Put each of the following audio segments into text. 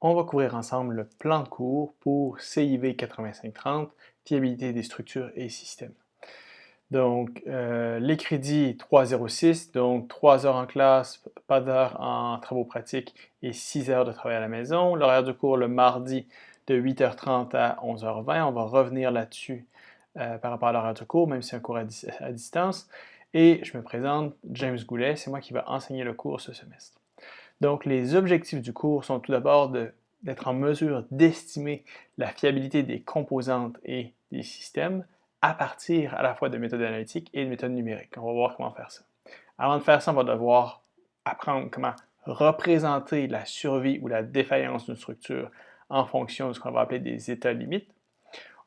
On va couvrir ensemble le plan de cours pour CIV 8530, fiabilité des structures et systèmes. Donc, les crédits 306, donc 3 heures en classe, pas d'heures en travaux pratiques et 6 heures de travail à la maison. L'horaire du cours le mardi de 8h30 à 11h20. On va revenir là-dessus par rapport à l'horaire du cours, même si c'est un cours à distance. Et je me présente, James Goulet, c'est moi qui vais enseigner le cours ce semestre. Donc, les objectifs du cours sont tout d'abord d'être en mesure d'estimer la fiabilité des composantes et des systèmes à partir à la fois de méthodes analytiques et de méthodes numériques. On va voir comment faire ça. Avant de faire ça, on va devoir apprendre comment représenter la survie ou la défaillance d'une structure en fonction de ce qu'on va appeler des états limites.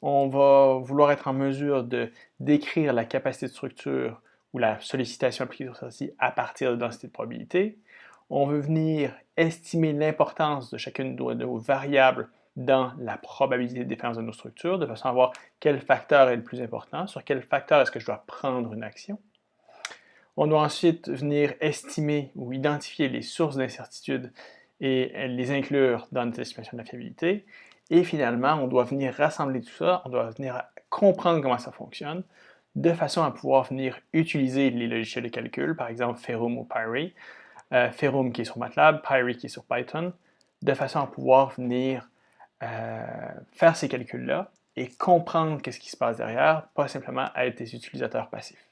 On va vouloir être en mesure de décrire la capacité de structure ou la sollicitation appliquée sur celle-ci à partir de densité de probabilité. On veut venir estimer l'importance de chacune de nos variables dans la probabilité de défaillance de nos structures, de façon à voir quel facteur est le plus important, sur quel facteur est-ce que je dois prendre une action. On doit ensuite venir estimer ou identifier les sources d'incertitude et les inclure dans notre estimation de la fiabilité. Et finalement, on doit venir rassembler tout ça, on doit venir comprendre comment ça fonctionne, de façon à pouvoir venir utiliser les logiciels de calcul, par exemple Ferrum ou Pyre, Ferrum qui est sur MATLAB, Pyre qui est sur Python, de façon à pouvoir venir faire ces calculs-là et comprendre qu'est-ce qui se passe derrière, pas simplement être des utilisateurs passifs.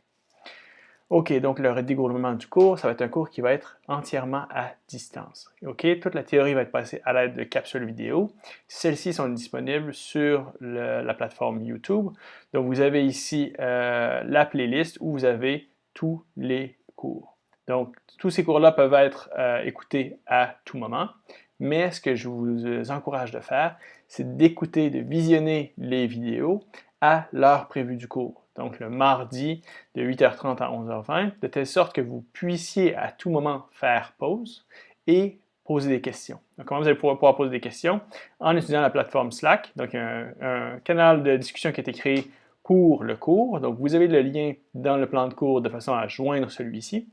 OK, donc le déroulement du cours, ça va être un cours qui va être entièrement à distance. OK, toute la théorie va être passée à l'aide de capsules vidéo. Celles-ci sont disponibles sur la plateforme YouTube. Donc, vous avez ici la playlist où vous avez tous les cours. Donc, tous ces cours-là peuvent être écoutés à tout moment. Mais ce que je vous encourage de faire, c'est d'écouter, de visionner les vidéos à l'heure prévue du cours. Donc le mardi de 8h30 à 11h20, de telle sorte que vous puissiez à tout moment faire pause et poser des questions. Donc comment vous allez pouvoir poser des questions? En utilisant la plateforme Slack, donc un canal de discussion qui a été créé pour le cours. Donc vous avez le lien dans le plan de cours de façon à joindre celui-ci.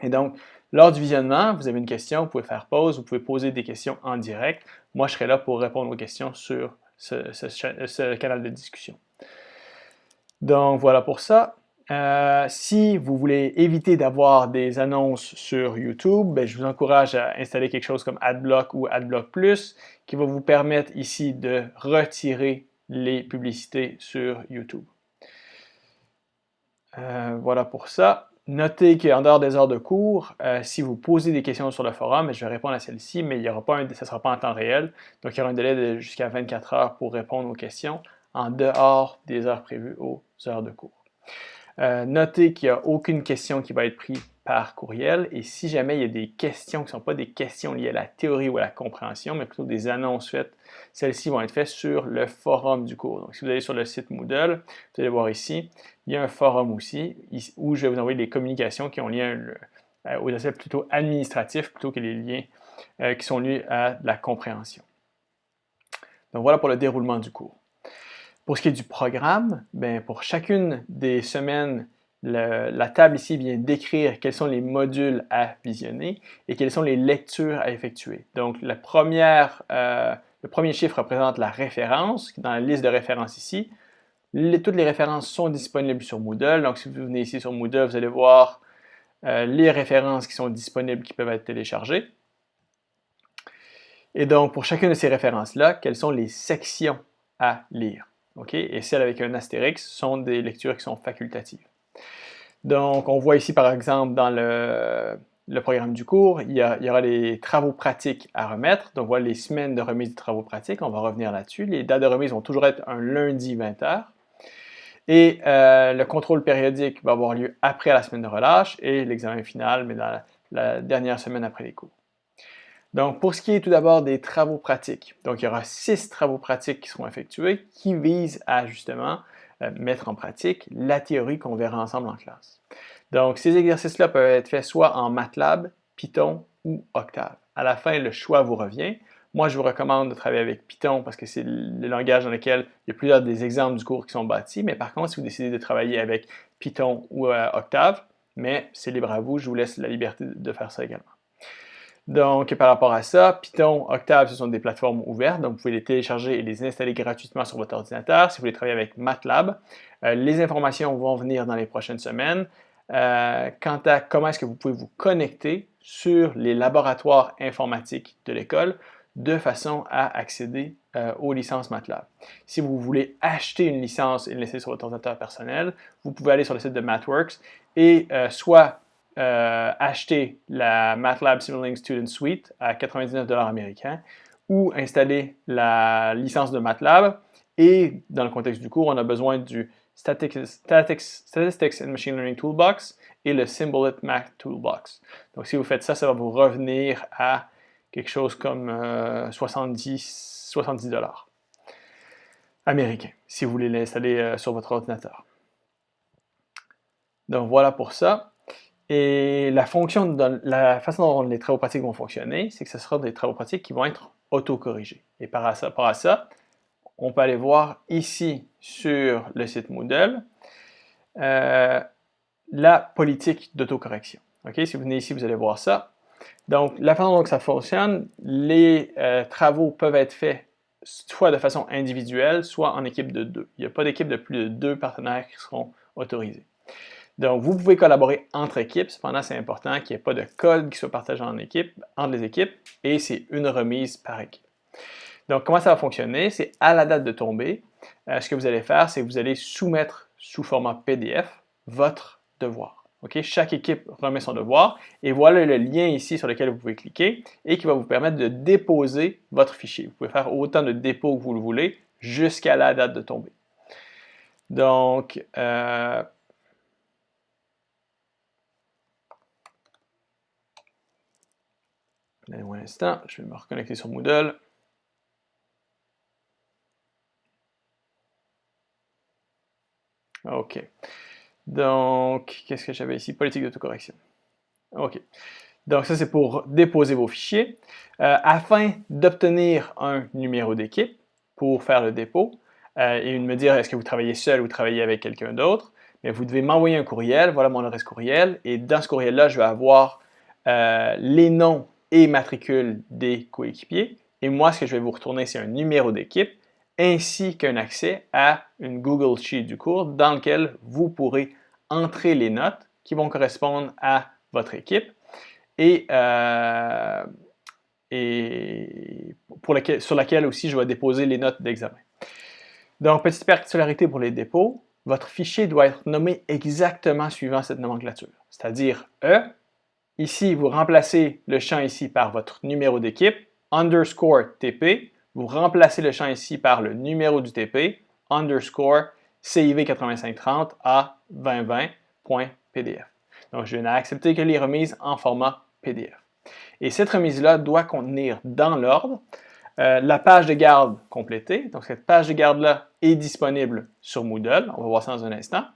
Et donc, lors du visionnement, vous avez une question, vous pouvez faire pause, vous pouvez poser des questions en direct. Moi, je serai là pour répondre aux questions sur ce canal de discussion. Donc voilà pour ça. Si vous voulez éviter d'avoir des annonces sur YouTube, ben, je vous encourage à installer quelque chose comme AdBlock ou AdBlock Plus qui va vous permettre ici de retirer les publicités sur YouTube. Voilà pour ça. Notez qu'en dehors des heures de cours, si vous posez des questions sur le forum, je vais répondre à celle-ci, mais ça ne sera pas en temps réel. Donc, il y aura un délai de jusqu'à 24 heures pour répondre aux questions en dehors des heures prévues aux heures de cours. Notez qu'il n'y a aucune question qui va être prise par courriel et si jamais il y a des questions qui ne sont pas des questions liées à la théorie ou à la compréhension, mais plutôt des annonces faites, celles-ci vont être faites sur le forum du cours. Donc, si vous allez sur le site Moodle, vous allez voir ici, il y a un forum aussi où je vais vous envoyer des communications qui ont lien aux aspects plutôt administratifs plutôt que les liens qui sont liés à la compréhension. Donc, voilà pour le déroulement du cours. Pour ce qui est du programme, bien, pour chacune des semaines, la table ici vient décrire quels sont les modules à visionner et quelles sont les lectures à effectuer. Donc, le premier chiffre représente la référence. Dans la liste de références ici, toutes les références sont disponibles sur Moodle. Donc, si vous venez ici sur Moodle, vous allez voir les références qui sont disponibles, qui peuvent être téléchargées. Et donc, pour chacune de ces références-là, quelles sont les sections à lire? Okay? Et celles avec un astérix sont des lectures qui sont facultatives. Donc, on voit ici, par exemple, dans le programme du cours, il y aura les travaux pratiques à remettre. Donc, voilà les semaines de remise des travaux pratiques. On va revenir là-dessus. Les dates de remise vont toujours être un lundi 20h. Et le contrôle périodique va avoir lieu après la semaine de relâche et l'examen final, mais dans la dernière semaine après les cours. Donc, pour ce qui est tout d'abord des travaux pratiques, donc il y aura 6 travaux pratiques qui seront effectués qui visent à justement mettre en pratique la théorie qu'on verra ensemble en classe. Donc, ces exercices-là peuvent être faits soit en MATLAB, Python ou Octave. À la fin, le choix vous revient. Moi, je vous recommande de travailler avec Python parce que c'est le langage dans lequel il y a plusieurs des exemples du cours qui sont bâtis. Mais par contre, si vous décidez de travailler avec Python ou Octave, mais c'est libre à vous, je vous laisse la liberté de faire ça également. Donc, par rapport à ça, Python, Octave, ce sont des plateformes ouvertes, donc vous pouvez les télécharger et les installer gratuitement sur votre ordinateur. Si vous voulez travailler avec MATLAB, les informations vont venir dans les prochaines semaines. Quant à comment est-ce que vous pouvez vous connecter sur les laboratoires informatiques de l'école de façon à accéder aux licences MATLAB. Si vous voulez acheter une licence et le laisser sur votre ordinateur personnel, vous pouvez aller sur le site de MathWorks et soit acheter la MATLAB Simulink Student Suite à 99$ américains ou installer la licence de MATLAB. Et dans le contexte du cours, on a besoin du Statistics and Machine Learning Toolbox et le Symbolite Math Toolbox. Donc, si vous faites ça, ça va vous revenir à quelque chose comme 70$ américains, si vous voulez l'installer sur votre ordinateur. Donc, voilà pour ça. Et la façon dont les travaux pratiques vont fonctionner, c'est que ce sera des travaux pratiques qui vont être autocorrigés. Et par rapport à ça, on peut aller voir ici sur le site Moodle la politique d'autocorrection. Okay? Si vous venez ici, vous allez voir ça. Donc, la façon dont ça fonctionne, les travaux peuvent être faits soit de façon individuelle, soit en équipe de 2. Il n'y a pas d'équipe de plus de 2 partenaires qui seront autorisés. Donc, vous pouvez collaborer entre équipes. Cependant, c'est important qu'il n'y ait pas de code qui soit partagé entre les équipes et c'est une remise par équipe. Donc, comment ça va fonctionner? C'est à la date de tombée. Ce que vous allez faire, c'est que vous allez soumettre sous format PDF votre devoir. Okay? Chaque équipe remet son devoir et voilà le lien ici sur lequel vous pouvez cliquer et qui va vous permettre de déposer votre fichier. Vous pouvez faire autant de dépôts que vous le voulez jusqu'à la date de tombée. Donc, donnez-moi un instant, je vais me reconnecter sur Moodle. OK. Donc, qu'est-ce que j'avais ici? Politique d'autocorrection. OK. Donc, ça, c'est pour déposer vos fichiers. Afin d'obtenir un numéro d'équipe pour faire le dépôt et de me dire est-ce que vous travaillez seul ou travaillez avec quelqu'un d'autre, mais vous devez m'envoyer un courriel. Voilà mon adresse courriel. Et dans ce courriel-là, je vais avoir les noms et matricules des coéquipiers. Et moi, ce que je vais vous retourner, c'est un numéro d'équipe ainsi qu'un accès à une Google Sheet du cours dans lequel vous pourrez entrer les notes qui vont correspondre à votre équipe et sur laquelle aussi je vais déposer les notes d'examen. Donc, petite particularité pour les dépôts, votre fichier doit être nommé exactement suivant cette nomenclature, c'est-à-dire E. Ici, vous remplacez le champ ici par votre numéro d'équipe, underscore TP, vous remplacez le champ ici par le numéro du TP, underscore CIV8530 à 2020.pdf. Donc, je n'ai accepté que les remises en format PDF. Et cette remise-là doit contenir dans l'ordre la page de garde complétée. Donc, cette page de garde-là est disponible sur Moodle. On va voir ça dans un instant.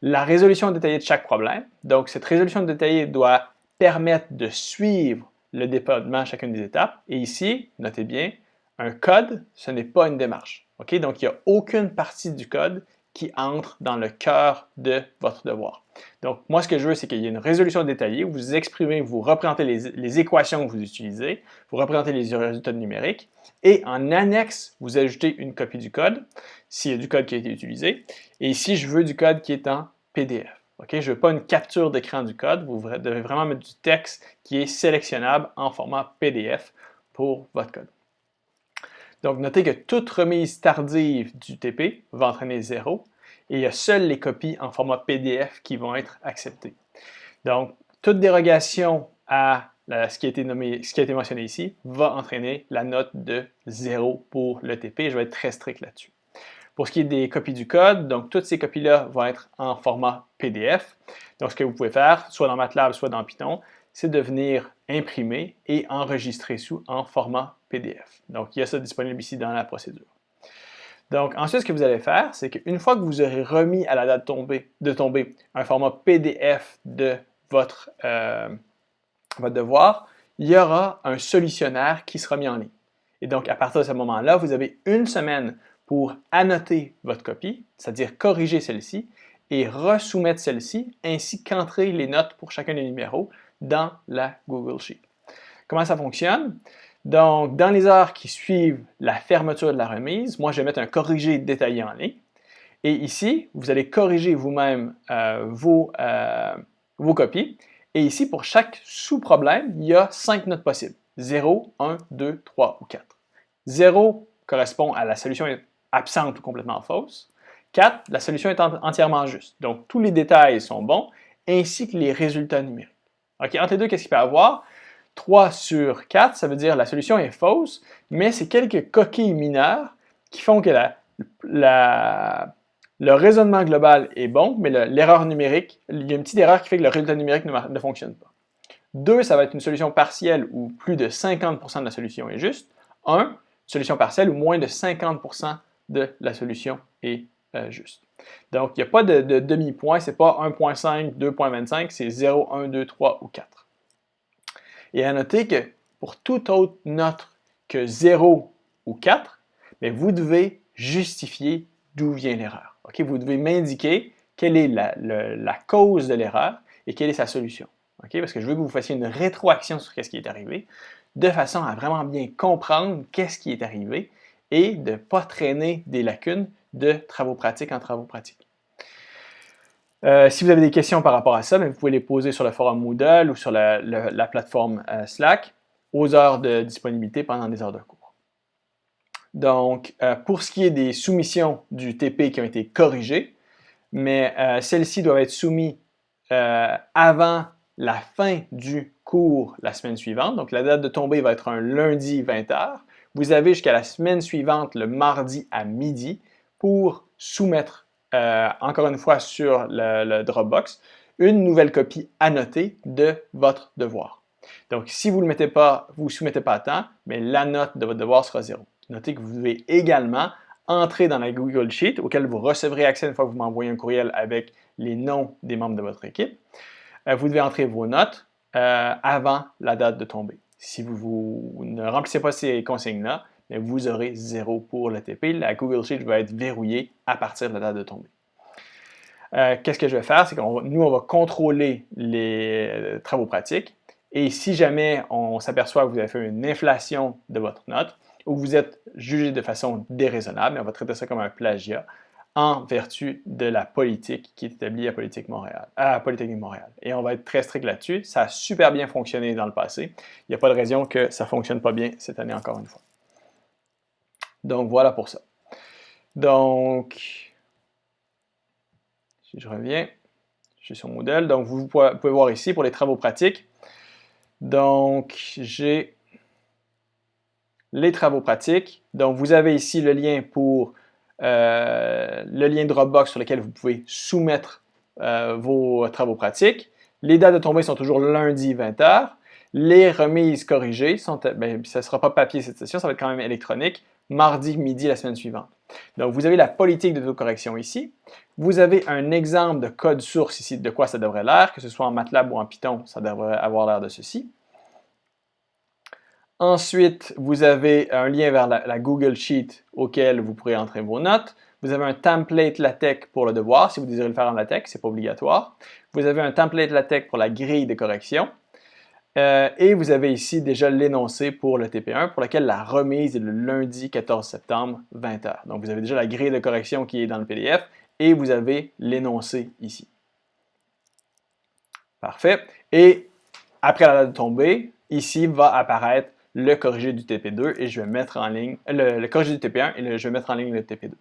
La résolution détaillée de chaque problème. Donc, cette résolution détaillée doit permettre de suivre le déploiement à chacune des étapes. Et ici, notez bien, un code, ce n'est pas une démarche. Okay? Donc, il n'y a aucune partie du code qui entre dans le cœur de votre devoir. Donc, moi, ce que je veux, c'est qu'il y ait une résolution détaillée où vous exprimez, vous représentez les équations que vous utilisez, vous représentez les résultats numériques, et en annexe, vous ajoutez une copie du code, s'il y a du code qui a été utilisé, et ici, je veux du code qui est en PDF. Okay? Je ne veux pas une capture d'écran du code, vous devez vraiment mettre du texte qui est sélectionnable en format PDF pour votre code. Donc, notez que toute remise tardive du TP va entraîner 0 et il y a seules les copies en format PDF qui vont être acceptées. Donc, toute dérogation à ce qui a été mentionné ici va entraîner la note de 0 pour le TP. Je vais être très strict là-dessus. Pour ce qui est des copies du code, donc toutes ces copies-là vont être en format PDF. Donc, ce que vous pouvez faire, soit dans MATLAB, soit dans Python, c'est de venir imprimer et enregistrer en format PDF. Donc, il y a ça disponible ici dans la procédure. Donc, ensuite, ce que vous allez faire, c'est qu'une fois que vous aurez remis à la date de tomber un format PDF de votre devoir, il y aura un solutionnaire qui sera mis en ligne. Et donc, à partir de ce moment-là, vous avez une semaine pour annoter votre copie, c'est-à-dire corriger celle-ci, et resoumettre celle-ci, ainsi qu'entrer les notes pour chacun des numéros dans la Google Sheet. Comment ça fonctionne? Donc, dans les heures qui suivent la fermeture de la remise, moi, je vais mettre un corrigé détaillé en ligne. Et ici, vous allez corriger vous-même vos copies. Et ici, pour chaque sous-problème, il y a 5 notes possibles. 0, 1, 2, 3 ou 4. 0 correspond à la solution est absente ou complètement fausse. 4, la solution est entièrement juste. Donc, tous les détails sont bons, ainsi que les résultats numériques. OK, entre les deux, qu'est-ce qu'il peut y avoir? 3 sur 4, ça veut dire la solution est fausse, mais c'est quelques coquilles mineures qui font que le raisonnement global est bon, mais l'erreur numérique, il y a une petite erreur qui fait que le résultat numérique ne fonctionne pas. 2, ça va être une solution partielle où plus de 50% de la solution est juste. 1, solution partielle où moins de 50% de la solution est juste. Donc, il n'y a pas de demi-point, ce n'est pas 1.5, 2.25, c'est 0, 1, 2, 3 ou 4. Et à noter que pour toute autre note que 0 ou 4, mais vous devez justifier d'où vient l'erreur. Okay? Vous devez m'indiquer quelle est la cause de l'erreur et quelle est sa solution. Okay? Parce que je veux que vous fassiez une rétroaction sur ce qui est arrivé, de façon à vraiment bien comprendre qu'est-ce qui est arrivé et de ne pas traîner des lacunes de travaux pratiques en travaux pratiques. Si vous avez des questions par rapport à ça, vous pouvez les poser sur le forum Moodle ou sur la plateforme Slack aux heures de disponibilité pendant des heures de cours. Donc, pour ce qui est des soumissions du TP qui ont été corrigées, mais celles-ci doivent être soumises avant la fin du cours la semaine suivante. Donc, la date de tombée va être un lundi 20h. Vous avez jusqu'à la semaine suivante, le mardi à midi, pour soumettre encore une fois sur le Dropbox, une nouvelle copie annotée de votre devoir. Donc, si vous ne soumettez pas à temps, mais la note de votre devoir sera 0. Notez que vous devez également entrer dans la Google Sheet, auquel vous recevrez accès une fois que vous m'envoyez un courriel avec les noms des membres de votre équipe. Vous devez entrer vos notes avant la date de tombée. Si vous ne remplissez pas ces consignes-là, vous aurez 0 pour le TP. La Google Sheet va être verrouillée à partir de la date de tombée. Qu'est-ce que je vais faire? C'est qu'on on va contrôler les travaux pratiques. Et si jamais on s'aperçoit que vous avez fait une inflation de votre note ou que vous êtes jugé de façon déraisonnable, on va traiter ça comme un plagiat en vertu de la politique qui est établie à Polytechnique Montréal. Et on va être très strict là-dessus. Ça a super bien fonctionné dans le passé. Il n'y a pas de raison que ça ne fonctionne pas bien cette année encore une fois. Donc, voilà pour ça. Donc, si je reviens, je suis sur Moodle. Donc, vous pouvez voir ici pour les travaux pratiques. Donc, j'ai les travaux pratiques. Donc, vous avez ici le lien pour le lien Dropbox sur lequel vous pouvez soumettre vos travaux pratiques. Les dates de tombée sont toujours lundi 20h. Les remises corrigées sont, ça ne sera pas papier cette session, ça va être quand même électronique, mardi midi la semaine suivante. Donc, vous avez la politique d'autocorrection ici. Vous avez un exemple de code source ici de quoi ça devrait l'air, que ce soit en MATLAB ou en Python, ça devrait avoir l'air de ceci. Ensuite, vous avez un lien vers la Google Sheet auquel vous pourrez entrer vos notes. Vous avez un template LaTeX pour le devoir, si vous désirez le faire en LaTeX, ce n'est pas obligatoire. Vous avez un template LaTeX pour la grille de correction. Et vous avez ici déjà l'énoncé pour le TP1, pour lequel la remise est le lundi 14 septembre, 20h. Donc, vous avez déjà la grille de correction qui est dans le PDF et vous avez l'énoncé ici. Parfait. Et après la date de tombée, ici va apparaître le corrigé du TP2 et je vais mettre en ligne le corrigé du TP1 et je vais mettre en ligne le TP2.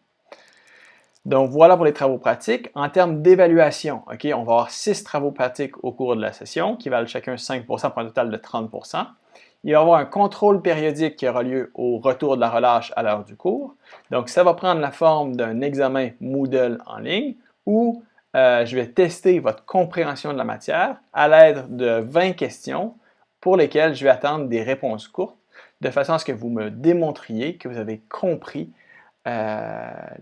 Donc, voilà pour les travaux pratiques. En termes d'évaluation, on va avoir 6 travaux pratiques au cours de la session qui valent chacun 5% pour un total de 30%. Il va y avoir un contrôle périodique qui aura lieu au retour de la relâche à l'heure du cours. Donc, ça va prendre la forme d'un examen Moodle en ligne où je vais tester votre compréhension de la matière à l'aide de 20 questions pour lesquelles je vais attendre des réponses courtes de façon à ce que vous me démontriez que vous avez compris la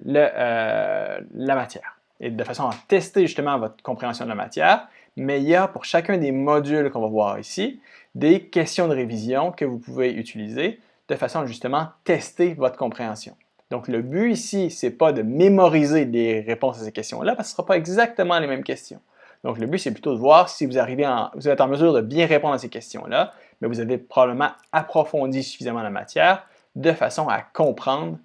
matière et de façon à tester justement votre compréhension de la matière, mais il y a pour chacun des modules qu'on va voir ici, des questions de révision que vous pouvez utiliser de façon à justement tester votre compréhension. Donc le but ici, ce n'est pas de mémoriser les réponses à ces questions-là parce que ce ne sera pas exactement les mêmes questions. Donc le but, c'est plutôt de voir si vous êtes en mesure de bien répondre à ces questions-là, mais vous avez probablement approfondi suffisamment la matière de façon à comprendre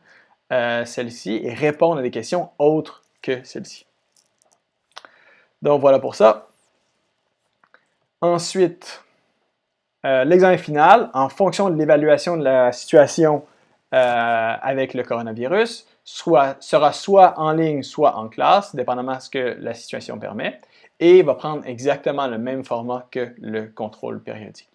celle-ci et répondre à des questions autres que celle-ci. Donc voilà pour ça. Ensuite, l'examen final, en fonction de l'évaluation de la situation avec le coronavirus, sera soit en ligne, soit en classe, dépendamment de ce que la situation permet, et va prendre exactement le même format que le contrôle périodique.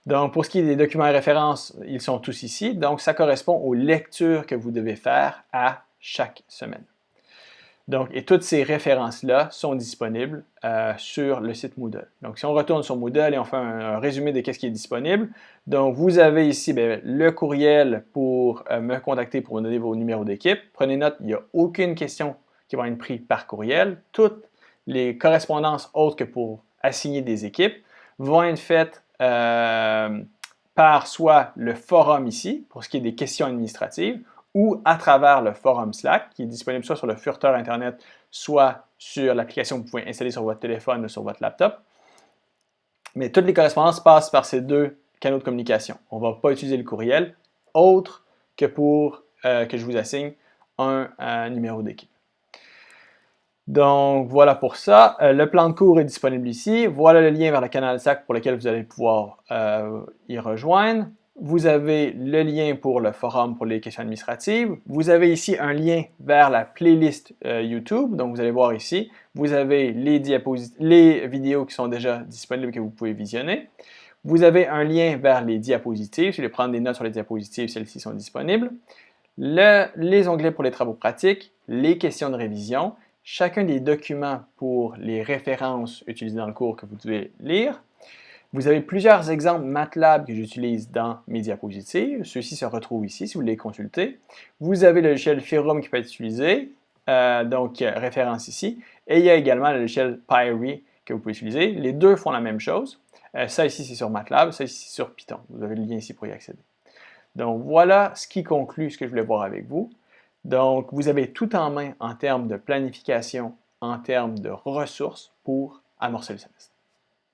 Donc, pour ce qui est des documents et références, ils sont tous ici. Donc, ça correspond aux lectures que vous devez faire à chaque semaine. Donc, et toutes ces références-là sont disponibles sur le site Moodle. Donc, si on retourne sur Moodle et on fait un résumé de ce qui est disponible, donc vous avez ici le courriel pour me contacter pour me donner vos numéros d'équipe. Prenez note, il n'y a aucune question qui va être prise par courriel. Toutes les correspondances autres que pour assigner des équipes vont être faites par soit le forum ici, pour ce qui est des questions administratives, ou à travers le forum Slack, qui est disponible soit sur le furteur Internet, soit sur l'application que vous pouvez installer sur votre téléphone ou sur votre laptop. Mais toutes les correspondances passent par ces deux canaux de communication. On ne va pas utiliser le courriel, autre que pour que je vous assigne un numéro d'équipe. Donc, voilà pour ça. Le plan de cours est disponible ici. Voilà le lien vers le canal Slack pour lequel vous allez pouvoir y rejoindre. Vous avez le lien pour le forum pour les questions administratives. Vous avez ici un lien vers la playlist YouTube. Donc, vous allez voir ici. Vous avez les vidéos qui sont déjà disponibles que vous pouvez visionner. Vous avez un lien vers les diapositives. Si vous voulez prendre des notes sur les diapositives, celles-ci sont disponibles. Les onglets pour les travaux pratiques, les questions de révision, chacun des documents pour les références utilisées dans le cours que vous devez lire. Vous avez plusieurs exemples MATLAB que j'utilise dans mes diapositives. Ceux-ci se retrouvent ici si vous les consultez. Vous avez le logiciel Ferrum qui peut être utilisé, donc référence ici. Et il y a également le logiciel Pyre que vous pouvez utiliser. Les deux font la même chose. Ça ici, c'est sur MATLAB, ça ici, c'est sur Python. Vous avez le lien ici pour y accéder. Donc voilà ce qui conclut ce que je voulais voir avec vous. Donc vous avez tout en main en termes de planification, en termes de ressources pour amorcer le semestre.